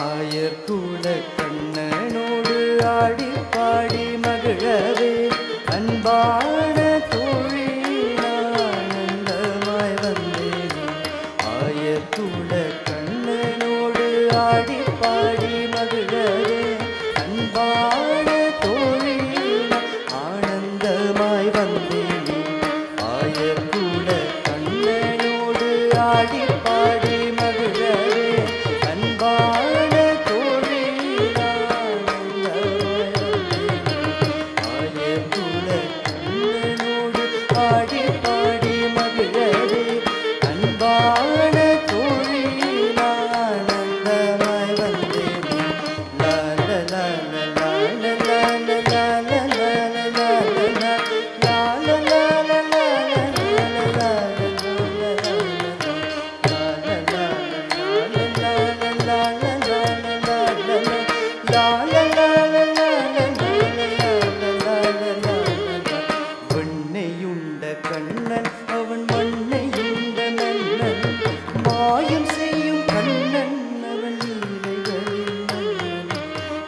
ஆயர்குல கண்ணனோடு ஆடி பாடி மகிழவே அன்பான தோழி ஆனந்தமாய் வந்தேன். ஆயர்குல கண்ணனோடு ஆடி பாடி மகிழவே அன்பான தோழி ஆனந்தமாய் வந்தேன். ஆயர்குல கண்ணனோடு ஆடி பாடி மகிழவே அன்பான தோழி ஆனந்தமாய் வந்தேன். ஆயர்குல கண்ணனோடு ஆடி பாடி மகிழவே அன்பான தோழி ஆனந்தமாய் வந்தேன். லா லா லா லா லா லா லா லா லா லா லா வெண்ணையுண்ட கண்ணன் அவன் மண்ணையுண்ட மன்னன் மாயம் செய்யும் கண்ணன் அவன் லீலைகளில் மன்னன்.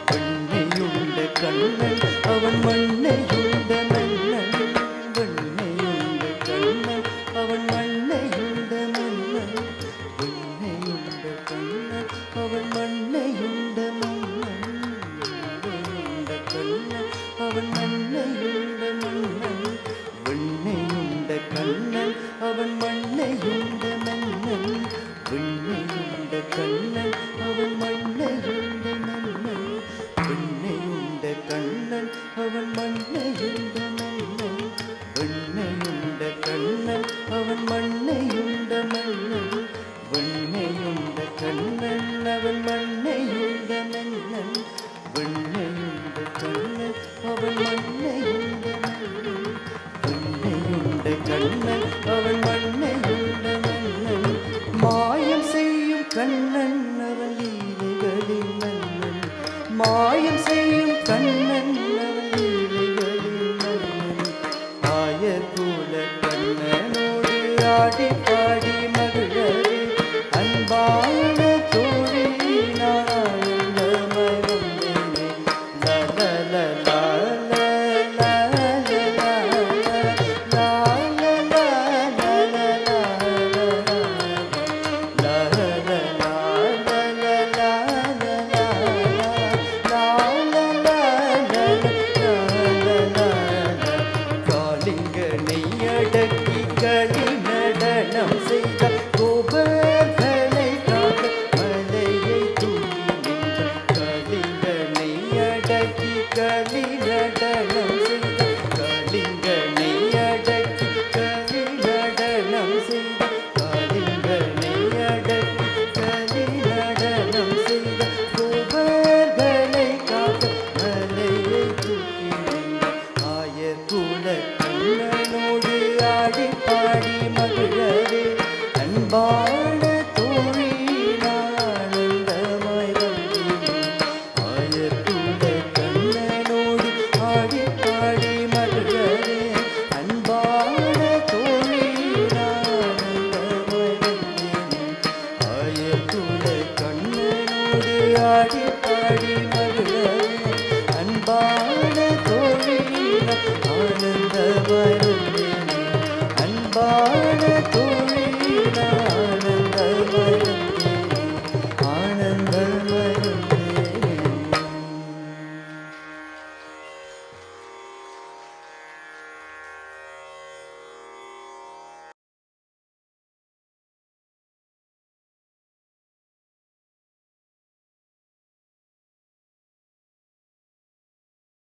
வெண்ணையுண்ட கண்ணன் அவன் மண்ணையுண்ட மன்னன் வெண்ணையுண்ட கண்ணன் அவன் மண்ணையுண்ட மன்னன் வெண்ணையுண்ட கண்ணன் அவன் மண்ணையுண்ட மன்னன் வெண்ணையுண்ட கண்ணன் அவன் மண்ணையுண்ட மன்னன் வெண்ணையுண்ட கண்ணன் அவன் மண்ணையுண்ட மன்னன் வெண்ணையுண்ட கண்ணன் அவன் மண்ணையுண்ட மன்னன் வெண்ணையுண்ட கண்ணன் அவன் மண்ணையுண்ட மன்னன் வெண்ணையுண்ட கண்ணன் அவன் மண்ணையுண்ட மன்னன் வெண்ணையுண்ட கண்ணன் அவன் மண்ணையுண்ட மன்னன் வெண்ணையுண்ட கண்ணன் அவன் மண்ணையுண்ட மன்னன் வெண்ணையுண்ட கண்ணன் அவன் மண்ணையுண்ட மன்னன் மாயம் செய்யும் கண்ணன் அவன் லீலைகளின் மன்னன் மாயம் செய்யும் கண்ணன் அவன் லீலைகளின் மன்னன். ஆயர்குல கண்ணனோடு ஆடி பாடி மகிழவே அன்பான தோழி ஆனந்தமாய் வந்தேனே. லா லா லா லா லா லா லா லா லா லா காளிங்கனை அடக்கி களி நடனம் செய்த கோபர்களை காக்க மலையை தூக்கி நின்ற காளிங்கனை அடக்கி களி நடனம் செய்த காளிங்கனை அடக்கி களி நடனம் செய்த காளிங்கனை அடக்கி களி நடனம் செய்த கோபர்களை காக்க மலையை தூக்கி நின்ற ஆயர்குல கண்ணனோடு ஆடி பாடி மகிழவே அன்பான தோழி ஆனந்தமாய் வந்தேன். ஆயர்குல கண்ணனோடு ஆடி பாடி மகிழவே அன்பான தோழி ஆனந்தமாய் வந்தேன். ஆயர்குல கண்ணனோடு ஆடி பாடி மகிழவே அன்பான தோழி ஆனந்தமாய் வந்தேன்.